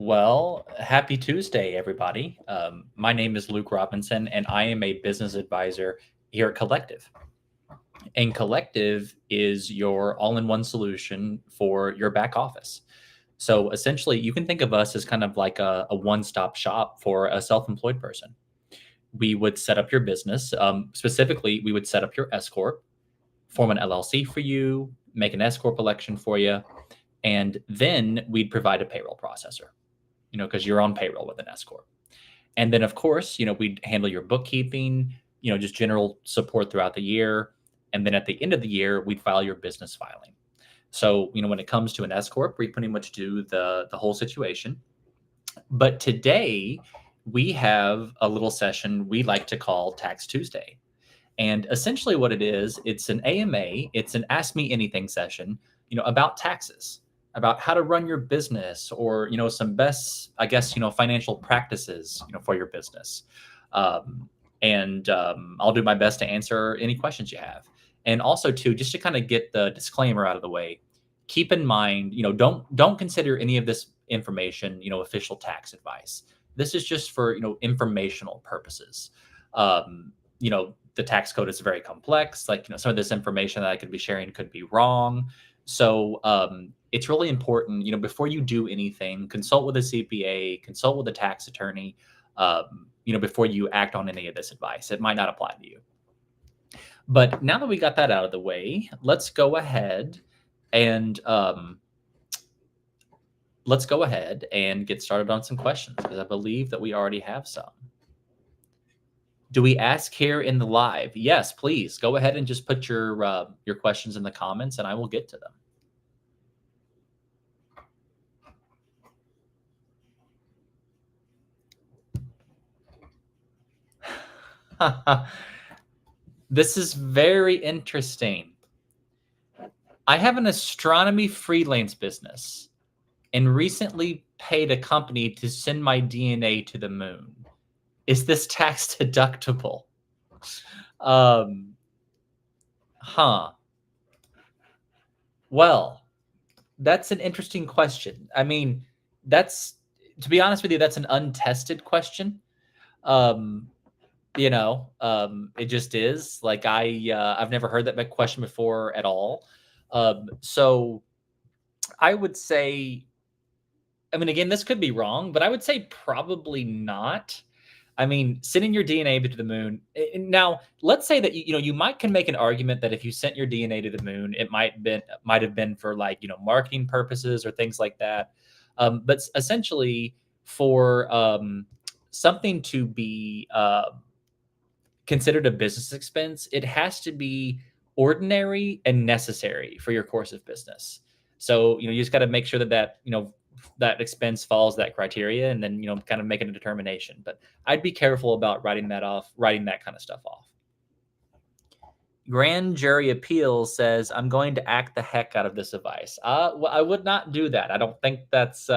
Well, happy Tuesday, everybody. My name is Luke Robinson, and I am a business advisor here at Collective. And Collective is your all in one solution for your back office. So essentially, you can think of us as kind of like a one stop shop for a self employed person. We would set up your business. Specifically, we would set up your S Corp, form an LLC for you, make an S Corp election for you, and then we'd provide a payroll processor, because you're on payroll with an S Corp. And then, of course, we'd handle your bookkeeping, just general support throughout the year. And then at the end of the year, we'd file your business filing. So, when it comes to an S Corp, we pretty much do the whole situation. But today, we have a little session we like to call Tax Tuesday. And essentially, what it is, it's an AMA, it's an Ask Me Anything session, about taxes, about how to run your business, or some best, I guess, financial practices, for your business. And I'll do my best to answer any questions you have. And also, too, just to kind of get the disclaimer out of the way, keep in mind, don't consider any of this information, official tax advice. This is just for informational purposes. The tax code is very complex. Like, some of this information that I could be sharing could be wrong. So it's really important, before you do anything, consult with a CPA, consult with a tax attorney, before you act on any of this advice. It might not apply to you. But now that we got that out of the way, let's go ahead and get started on some questions, because I believe that we already have some. Do we ask here in the live? Yes, please go ahead and just put your questions in the comments, and I will get to them. This is very interesting. I have an astronomy freelance business and recently paid a company to send my DNA to the moon. Is this tax deductible? Well, that's an interesting question. I mean, to be honest with you, that's an untested question. It just is. Like, I've never heard that question before at all. So I would say, I mean, again, this could be wrong, but I would say probably not. I mean, sending your DNA to the moon. Now, let's say that you can make an argument that if you sent your DNA to the moon, it might have been for, like, marketing purposes or things like that. But essentially, for something to be considered a business expense, it has to be ordinary and necessary for your course of business. So you just got to make sure that expense follows that criteria, and then kind of making a determination. But I'd be careful about writing that kind of stuff off. Grand Jury Appeals says, I'm going to act the heck out of this advice. Well, I would not do that. I don't think that's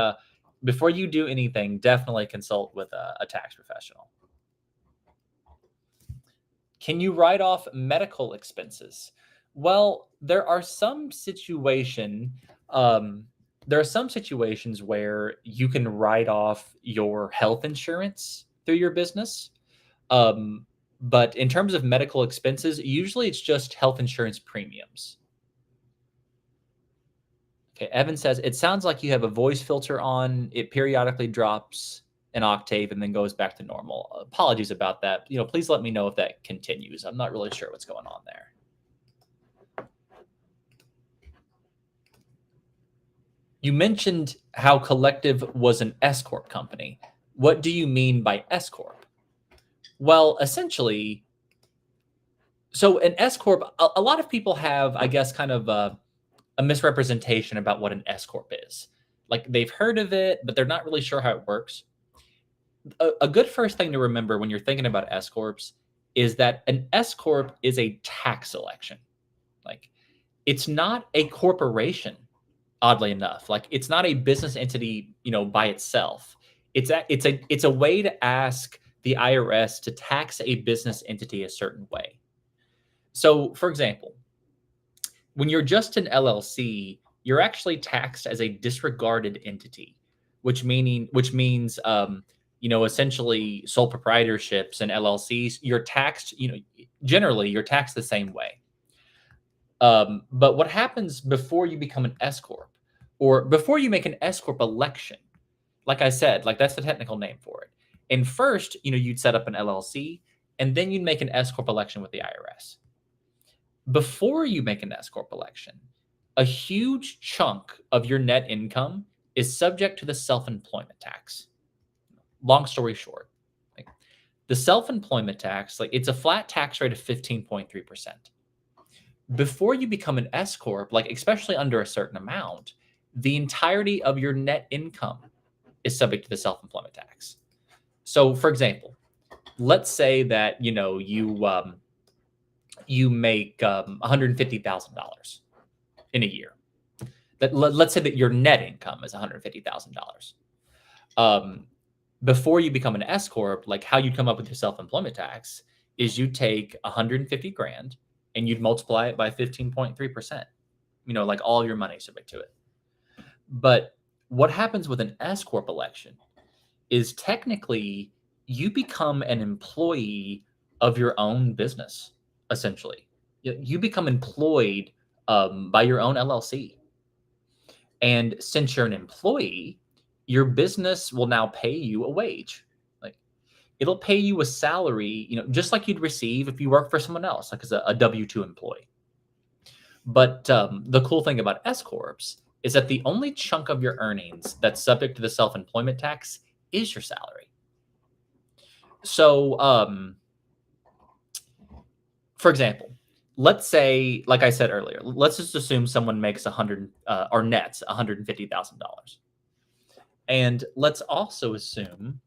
before you do anything, definitely consult with a tax professional. Can you write off medical expenses? Well, there are some situations where you can write off your health insurance through your business. But in terms of medical expenses, usually it's just health insurance premiums. Okay, Evan says, it sounds like you have a voice filter on. It periodically drops an octave and then goes back to normal. Apologies about that. Please let me know if that continues. I'm not really sure what's going on there. You mentioned how Collective was an S Corp company. What do you mean by S Corp? Well, essentially, so an S Corp, a lot of people have, I guess, kind of a misrepresentation about what an S Corp is. Like, they've heard of it, but they're not really sure how it works. A good first thing to remember when you're thinking about S Corps is that an S Corp is a tax election. Like, it's not a corporation, oddly enough. Like, it's not a business entity, by itself. It's a way to ask the IRS to tax a business entity a certain way. So, for example, when you're just an LLC, you're actually taxed as a disregarded entity. which means essentially sole proprietorships and LLCs, you're taxed, generally you're taxed the same way. But what happens before you become an S corp, or before you make an S corp election? Like I said, like that's the technical name for it. And first, you'd set up an LLC, and then you'd make an S corp election with the IRS. Before you make an S corp election, a huge chunk of your net income is subject to the self-employment tax. Long story short, like the self-employment tax, like it's a flat tax rate of 15.3%. Before you become an S corp, like especially under a certain amount, the entirety of your net income is subject to the self-employment tax. So, for example, let's say that you make $150,000 in a year. Let's say that your net income is $150,000. Before you become an S corp, like how you come up with your self-employment tax is you take 150 grand and you'd multiply it by 15.3%. Like all your money subject to it. But what happens with an S corp election is technically you become an employee of your own business. Essentially, you become employed by your own LLC, and since you're an employee, your business will now pay you a wage. Like it'll pay you a salary, just like you'd receive if you work for someone else, like as a W-2 employee. But the cool thing about S corps is that the only chunk of your earnings that's subject to the self-employment tax is your salary. So, for example, let's say, like I said earlier, let's just assume someone makes or nets $150,000. And let's also assume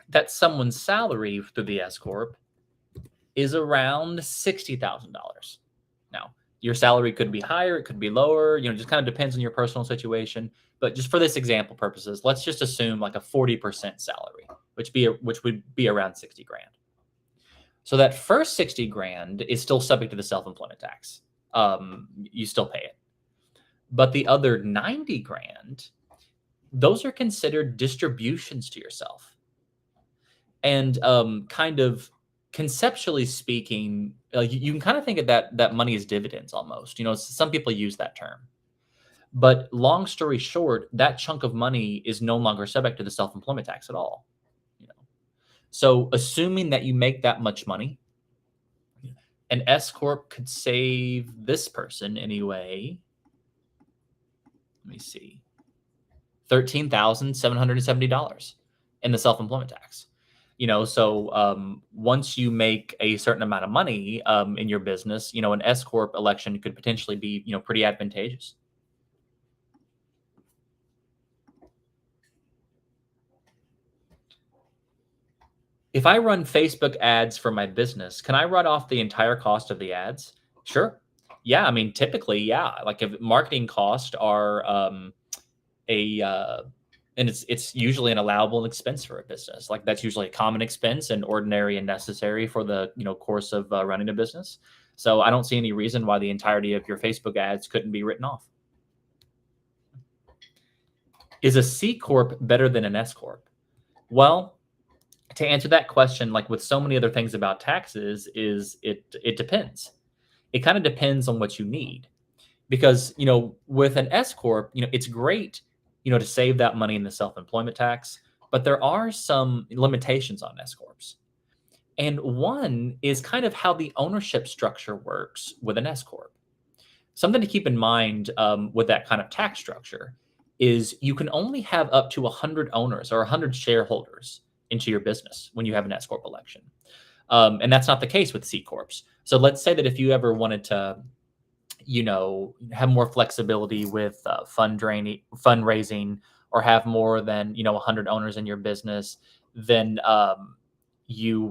that someone's salary through the S corp is around $60,000. Now, your salary could be higher, it could be lower, just kind of depends on your personal situation. But just for this example purposes, let's just assume like a 40% salary, which would be around 60 grand. So that first 60 grand is still subject to the self-employment tax. You still pay it. But the other 90 grand, those are considered distributions to yourself. And kind of conceptually speaking, you can kind of think of that money as dividends almost. Some people use that term. But long story short, that chunk of money is no longer subject to the self-employment tax at all. So assuming that you make that much money, an S corp could save this person anyway. Let me see, $13,770 in the self-employment tax. So once you make a certain amount of money in your business, an S corp election could potentially be pretty advantageous. If I run Facebook ads for my business, can I write off the entire cost of the ads? Sure. Yeah, I mean, typically, yeah. Like if marketing costs are and it's usually an allowable expense for a business. Like that's usually a common expense and ordinary and necessary for the course of running a business. So I don't see any reason why the entirety of your Facebook ads couldn't be written off. Is a C corp better than an S corp? Well, to answer that question, like with so many other things about taxes, it depends. It kind of depends on what you need, because with an S corp, it's great, to save that money in the self-employment tax, but there are some limitations on S corps, and one is kind of how the ownership structure works with an S corp. Something to keep in mind with that kind of tax structure is you can only have up to 100 owners or 100 shareholders into your business when you have an S corp election. And that's not the case with C corps. So let's say that if you ever wanted to, have more flexibility with fundraising or have more than, 100 owners in your business, then you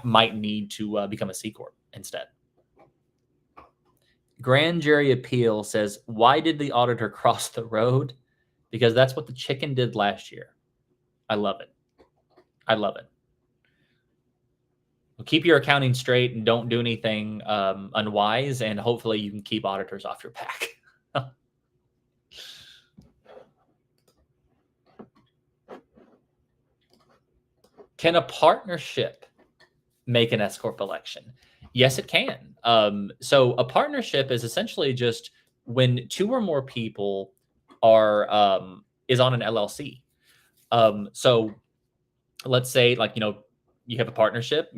might need to become a C corp instead. Grand jury appeal says, why did the auditor cross the road? Because that's what the chicken did last year. I love it. I love it. Well, keep your accounting straight and don't do anything unwise, and hopefully you can keep auditors off your back. Can a partnership make an S corp election? Yes, it can. So a partnership is essentially just when two or more people are is on an LLC. So let's say, like, you have a partnership,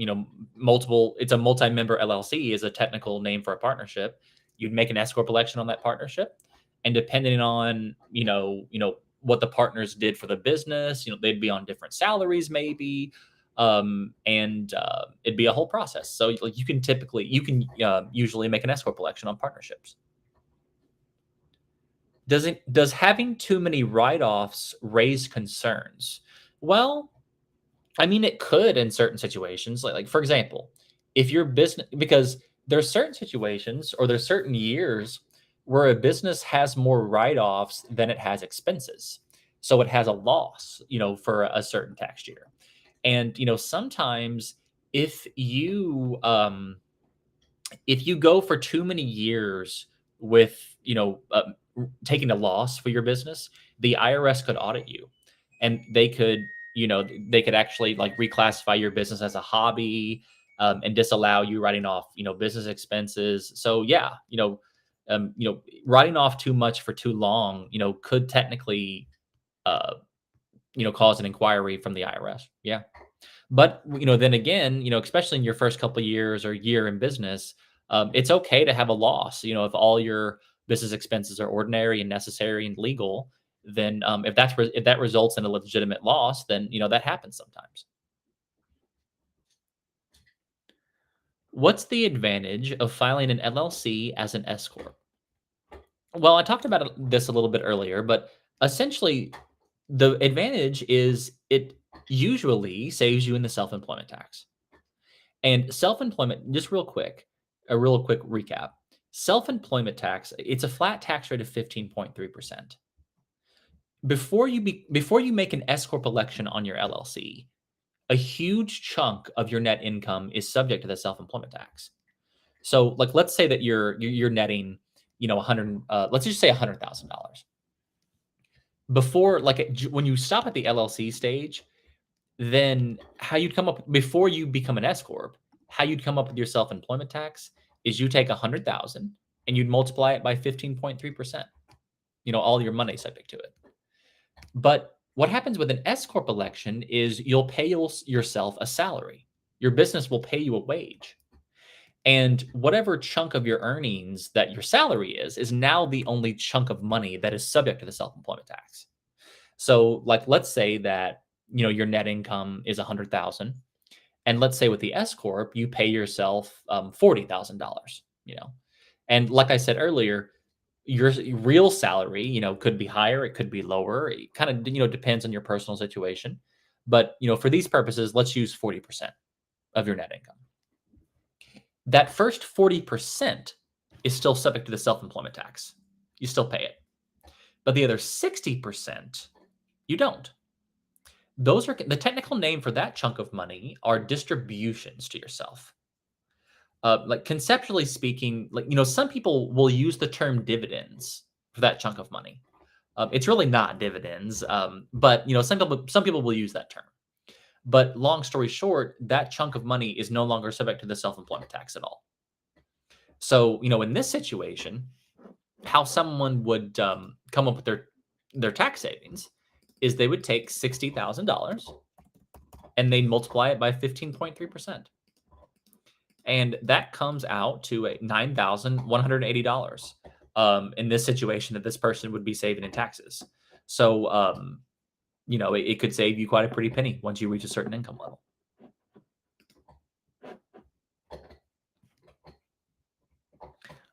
multiple, it's a multi-member LLC is a technical name for a partnership. You'd make an S corp election on that partnership, and depending on what the partners did for the business, they'd be on different salaries maybe, and it'd be a whole process. So like you can usually make an S corp election on partnerships. Does having too many write-offs raise concerns? Well, I mean, it could in certain situations. Like for example, if your business, because there's certain situations or there's certain years where a business has more write-offs than it has expenses. So it has a loss, for a certain tax year. And sometimes if you if you go for too many years with taking a loss for your business, the IRS could audit you, and they could actually like reclassify your business as a hobby, and disallow you writing off business expenses. So yeah, writing off too much for too long could technically uh, cause an inquiry from the IRS. Yeah. But then again, especially in your first couple of years or year in business, it's okay to have a loss. If all your business expenses are ordinary and necessary and legal, then if that results in a legitimate loss, then that happens sometimes. What's the advantage of filing an LLC as an S corp? Well, I talked about this a little bit earlier, but essentially, the advantage is it usually saves you in the self-employment tax. And self-employment, just a real quick recap. Self-employment tax, it's a flat tax rate of 15.3%. Before you make an S corp election on your LLC, a huge chunk of your net income is subject to the self-employment tax. So, like, let's say that you're netting, 100. Let's just say $100,000 before, like, when you stop at the LLC stage. Then how you'd come up before you become an S corp, how you'd come up with your self-employment tax is you take 100,000 and you'd multiply it by 15.3%. All your money subject to it. But what happens with an S corp election is you'll pay yourself a salary. Your business will pay you a wage. And whatever chunk of your earnings that your salary is now the only chunk of money that is subject to the self-employment tax. So, like, let's say that your net income is 100,000, and let's say with the S corp you pay yourself $40,000. And like I said earlier, your real salary could be higher, it could be lower. It kind of depends on your personal situation. But for these purposes, let's use 40% of your net income. That first 40% is still subject to the self-employment tax. You still pay it. But the other 60%, you don't. Those are the technical name for that chunk of money are distributions to yourself. Like conceptually speaking, like some people will use the term dividends for that chunk of money. It's really not dividends, but some people will use that term. But long story short, that chunk of money is no longer subject to the self-employment tax at all. So in this situation, how someone would come up with their tax savings is they would take $60,000 and they multiply it by 15.3%. And that comes out to a $9,180 in this situation that this person would be saving in taxes. So, it could save you quite a pretty penny once you reach a certain income level.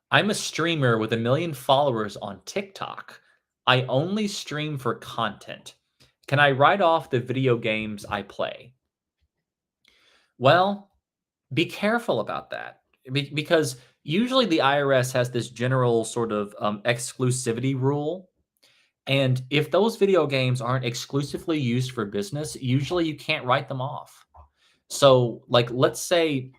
I'm a streamer with 1 million followers on TikTok. I only stream for content. Can I write off the video games I play? Well, be careful about that because usually the IRS has this general sort of exclusivity rule. And if those video games aren't exclusively used for business, usually you can't write them off. So, like, let's say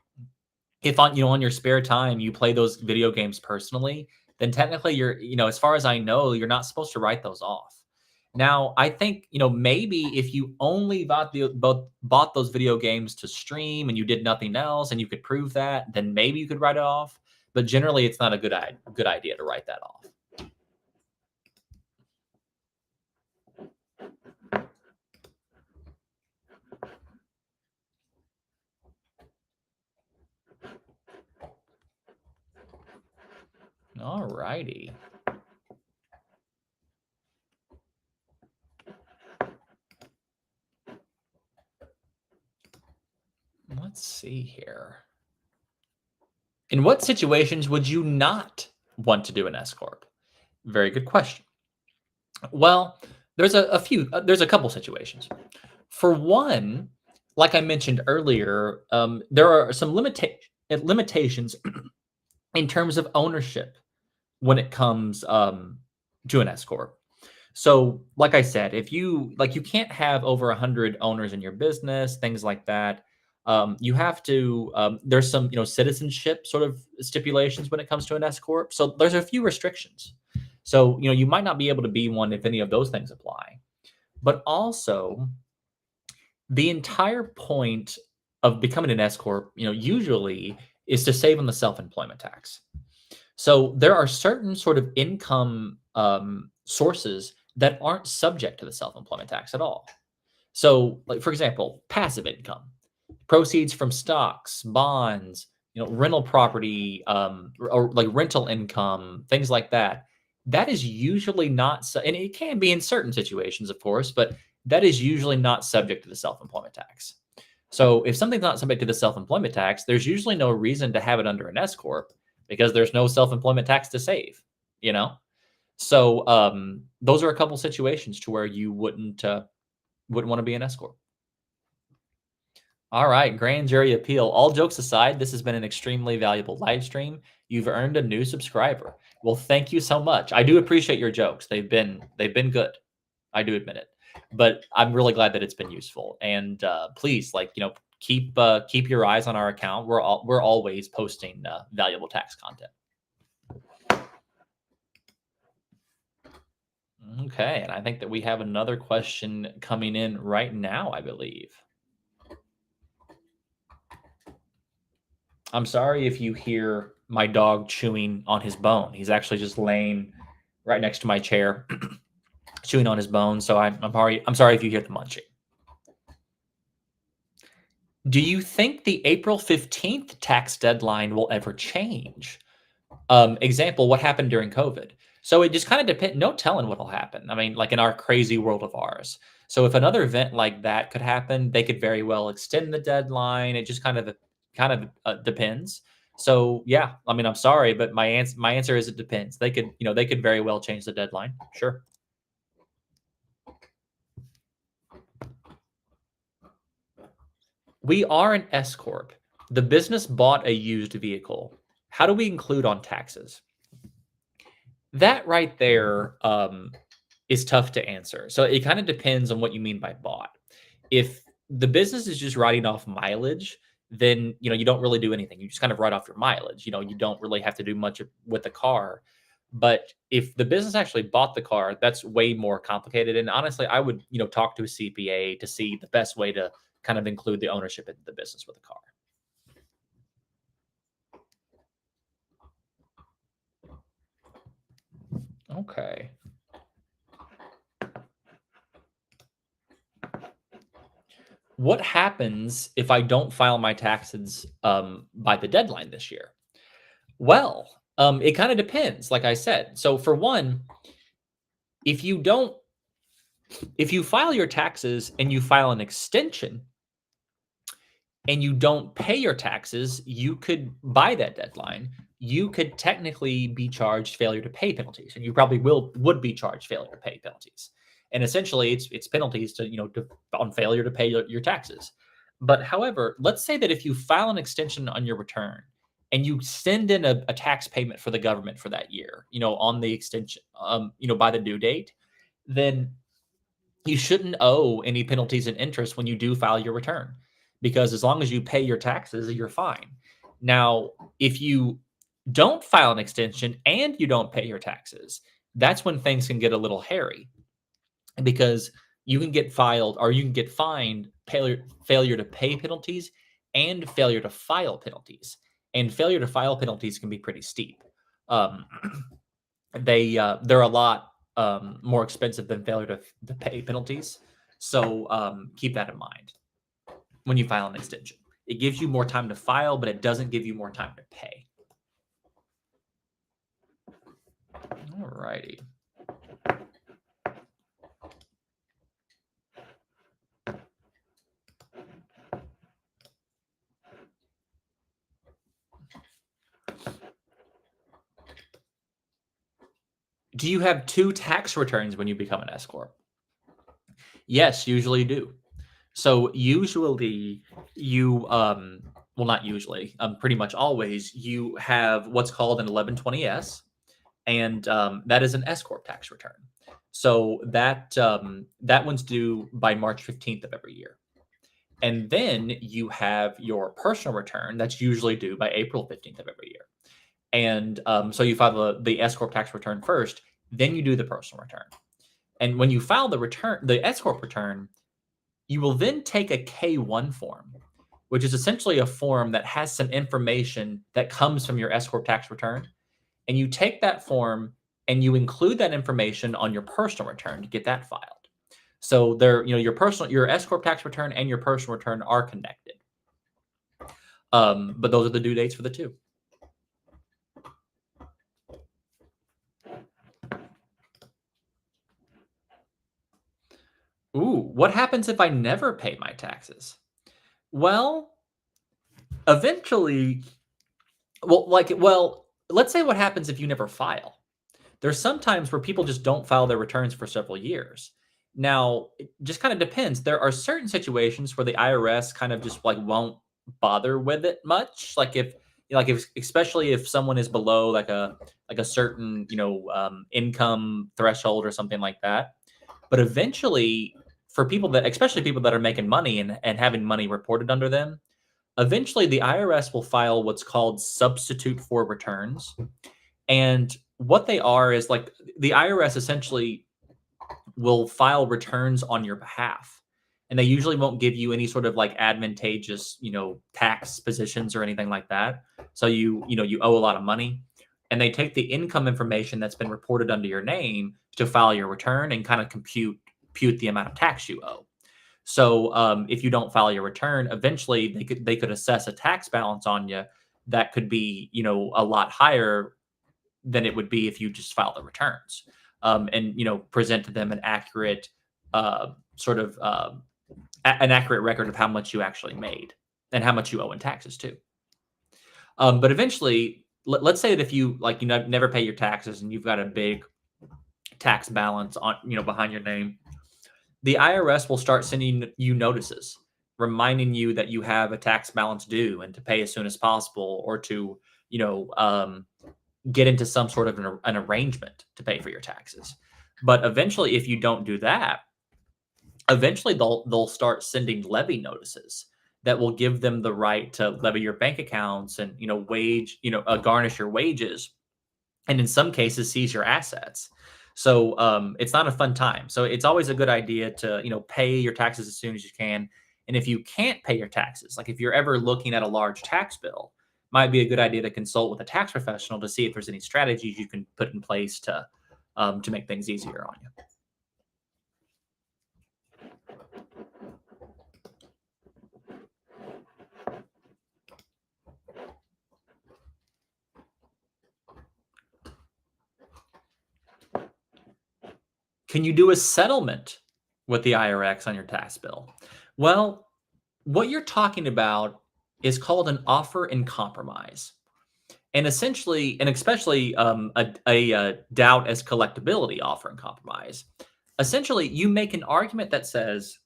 if on your spare time you play those video games personally, then technically you're as far as I know, you're not supposed to write those off. Now, I think, maybe if you only bought those video games to stream and you did nothing else and you could prove that, then maybe you could write it off. But generally, it's not a good idea to write that off. All righty. Let's see here. In what situations would you not want to do an S corp? Very good question. Well, there's a couple situations. For one, like I mentioned earlier, there are some limitations in terms of ownership when it comes to an S corp. So, like I said, if you can't have over 100 owners in your business, things like that. You have to. There's some citizenship sort of stipulations when it comes to an S corp. So there's a few restrictions. So you might not be able to be one if any of those things apply. But also, the entire point of becoming an S corp, usually is to save on the self-employment tax. So there are certain sort of income sources that aren't subject to the self-employment tax at all. So, like for example, passive income, proceeds from stocks, bonds, rental property, or like rental income, things like that. That is usually not, and it can be in certain situations, of course, but that is usually not subject to the self-employment tax. So if something's not subject to the self-employment tax, there's usually no reason to have it under an S corp because there's no self-employment tax to save, you know? So those are a couple situations to where you wouldn't want to be an S corp. All right, grand jury appeal. All jokes aside, this has been an extremely valuable live stream. You've earned a new subscriber. Well, thank you so much. I do appreciate your jokes. They've been good. I do admit it, but I'm really glad that it's been useful. And please, keep your eyes on our account. We're always posting valuable tax content. Okay, and I think that we have another question coming in right now, I believe. I'm sorry if you hear my dog chewing on his bone. He's actually just laying right next to my chair, chewing on his bone. So I'm sorry if you hear the munching. Do you think the April 15th tax deadline will ever change? Example, what happened during COVID? So it just kind of depends. No telling what'll happen. I mean, like in our crazy world of ours. So if another event like that could happen, they could very well extend the deadline. It just kind of depends. So yeah, I mean, I'm sorry, but my answer is it depends. They could very well change the deadline. Sure. We are an S corp. The business bought a used vehicle. How do we include on taxes? That right there is tough to answer. So it kind of depends on what you mean by bought. If the business is just writing off mileage, then you don't really do anything. You just kind of write off your mileage. You don't really have to do much with the car. But if the business actually bought the car, that's way more complicated. And honestly, I would talk to a CPA to see the best way to kind of include the ownership in the business with the car. Okay. What happens if I don't file my taxes by the deadline this year? Well, it kind of depends, like I said. So for one, if you don't, if you file your taxes and you file an extension and you don't pay your taxes, you could, by that deadline, you could technically be charged failure to pay penalties, and you probably would be charged failure to pay penalties. And essentially, it's penalties on failure to pay your taxes. But however, let's say that if you file an extension on your return and you send in a tax payment for the government for that year, on the extension, by the due date, then you shouldn't owe any penalties and interest when you do file your return, because as long as you pay your taxes, you're fine. Now, if you don't file an extension and you don't pay your taxes, that's when things can get a little hairy. because you can get filed or you can get fined failure to pay penalties and failure to file penalties. And failure to file penalties can be pretty steep. Um, they're a lot more expensive than failure to pay penalties. So keep that in mind when you file an extension. It gives you more time to file, but it doesn't give you more time to pay. All righty. Do you have two tax returns when you become an S corp? Yes, usually do. So usually you well, not usually, pretty much always you have what's called an 1120S, and that is an S corp tax return. So that one's due by March 15th of every year. And then you have your personal return that's usually due by April 15th of every year. And so you file the S corp tax return first, then you do the personal return. And when you file the S corp return, you will then take a K1 form, which is essentially a form that has some information that comes from your S corp tax return, and you take that form and you include that information on your personal return to get that filed. So your S corp tax return and your personal return are connected. But those are the due dates for the two. Ooh, what happens if I never pay my taxes? Well, eventually, let's say what happens if you never file. There's some times where people just don't file their returns for several years. Now, it just kind of depends. There are certain situations where the IRS kind of just like won't bother with it much. If especially if someone is below like a certain income threshold or something like that. But eventually, for people that, especially people that are making money and having money reported under them, eventually the IRS will file what's called substitute for returns. And what they are is like the IRS essentially will file returns on your behalf. And they usually won't give you any sort of like advantageous, tax positions or anything like that. So you owe a lot of money, and they take the income information that's been reported under your name to file your return and kind of compute the amount of tax you owe. So if you don't file your return, eventually they could assess a tax balance on you that could be a lot higher than it would be if you just file the returns, and present to them an accurate an accurate record of how much you actually made and how much you owe in taxes too. But eventually, let's say that if you never pay your taxes and you've got a big tax balance on behind your name, the IRS will start sending you notices reminding you that you have a tax balance due and to pay as soon as possible, or to get into some sort of an arrangement to pay for your taxes. But eventually, if you don't do that, eventually they'll start sending levy notices that will give them the right to levy your bank accounts and garnish your wages, and in some cases seize your assets. So it's not a fun time. So it's always a good idea to pay your taxes as soon as you can. And if you can't pay your taxes, like if you're ever looking at a large tax bill, might be a good idea to consult with a tax professional to see if there's any strategies you can put in place to make things easier on you. Can you do a settlement with the IRS on your tax bill? Well, what you're talking about is called an offer in compromise. And essentially, and especially a doubt as collectability offer in compromise. Essentially, you make an argument that says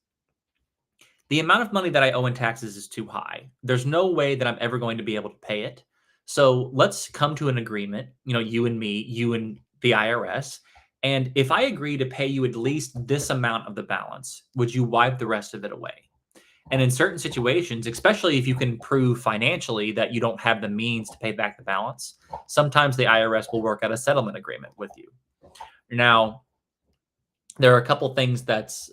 the amount of money that I owe in taxes is too high. There's no way that I'm ever going to be able to pay it. So let's come to an agreement, you and me, you and the IRS. And if I agree to pay you at least this amount of the balance, would you wipe the rest of it away? And in certain situations, especially if you can prove financially that you don't have the means to pay back the balance, sometimes the IRS will work out a settlement agreement with you. Now, there are a couple things that's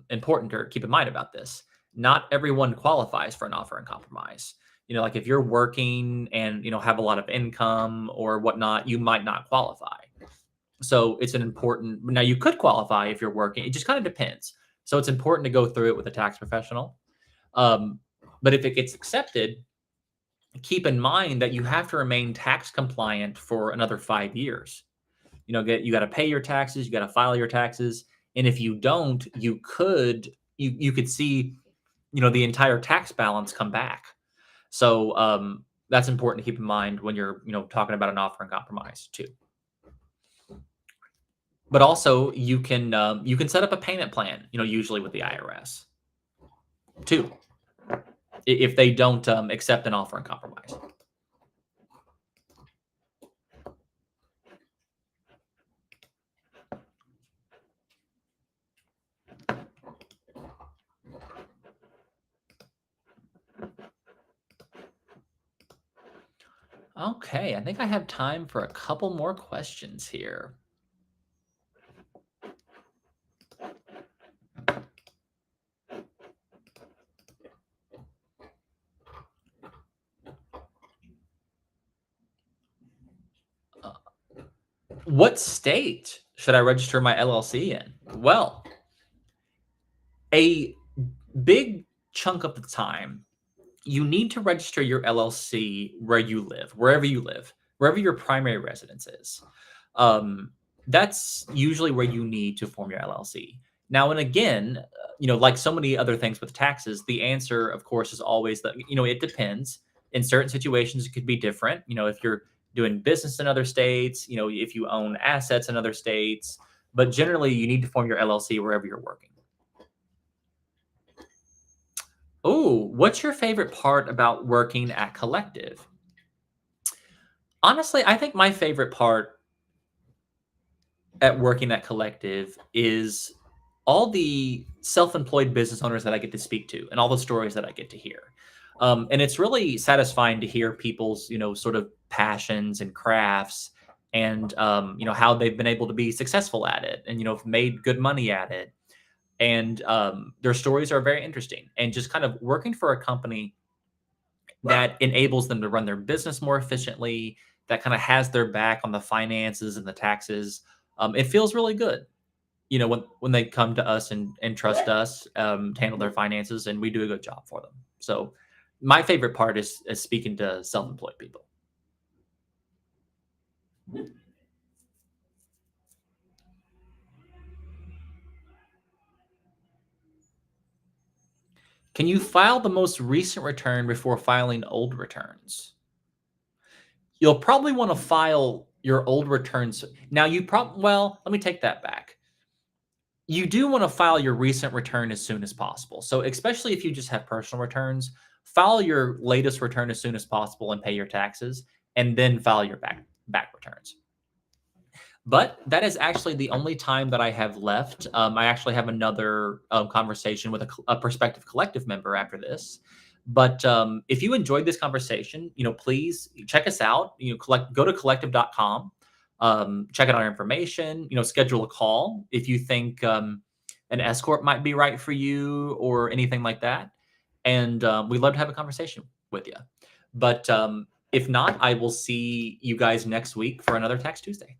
important to keep in mind about this. Not everyone qualifies for an offer in compromise. Like if you're working and have a lot of income or whatnot, you might not qualify. So it's an important. Now you could qualify if you're working. It just kind of depends. So it's important to go through it with a tax professional. Um, but if it gets accepted, keep in mind that you have to remain tax compliant for another 5 years. You got to pay your taxes, you got to file your taxes, and if you don't, you could see the entire tax balance come back. So that's important to keep in mind when you're talking about an offer and compromise too. But also you can set up a payment plan, usually with the IRS too, if they don't accept an offer and compromise. Okay, I think I have time for a couple more questions here. Uh, what state should I register my LLC in? Well, a big chunk of the time, you need to register your LLC where you live, wherever your primary residence is. Um, that's usually where you need to form your LLC. Now, and again, like so many other things with taxes, the answer, of course, is always that, it depends. In certain situations, it could be different. If you're doing business in other states, if you own assets in other states, but generally, you need to form your LLC wherever you're working. Oh, what's your favorite part about working at Collective? Honestly, I think my favorite part at working at Collective is all the self-employed business owners that I get to speak to and all the stories that I get to hear. And it's really satisfying to hear people's, sort of passions and crafts and, how they've been able to be successful at it and, made good money at it. And their stories are very interesting. And just kind of working for a company that enables them to run their business more efficiently, that kind of has their back on the finances and the taxes. It feels really good, when they come to us and trust us to handle their finances, and we do a good job for them. So, my favorite part is speaking to self-employed people. Can you file the most recent return before filing old returns? You'll probably want to file your old returns. Now, well, let me take that back. You do want to file your recent return as soon as possible. So, especially if you just have personal returns, file your latest return as soon as possible and pay your taxes, and then file your back returns. But that is actually the only time that I have left. I actually have another conversation with a prospective collective member after this. But if you enjoyed this conversation, please check us out. Go to collective.com, check out our information. Schedule a call if you think an S corp might be right for you or anything like that. And we'd love to have a conversation with you. But if not, I will see you guys next week for another Tax Tuesday.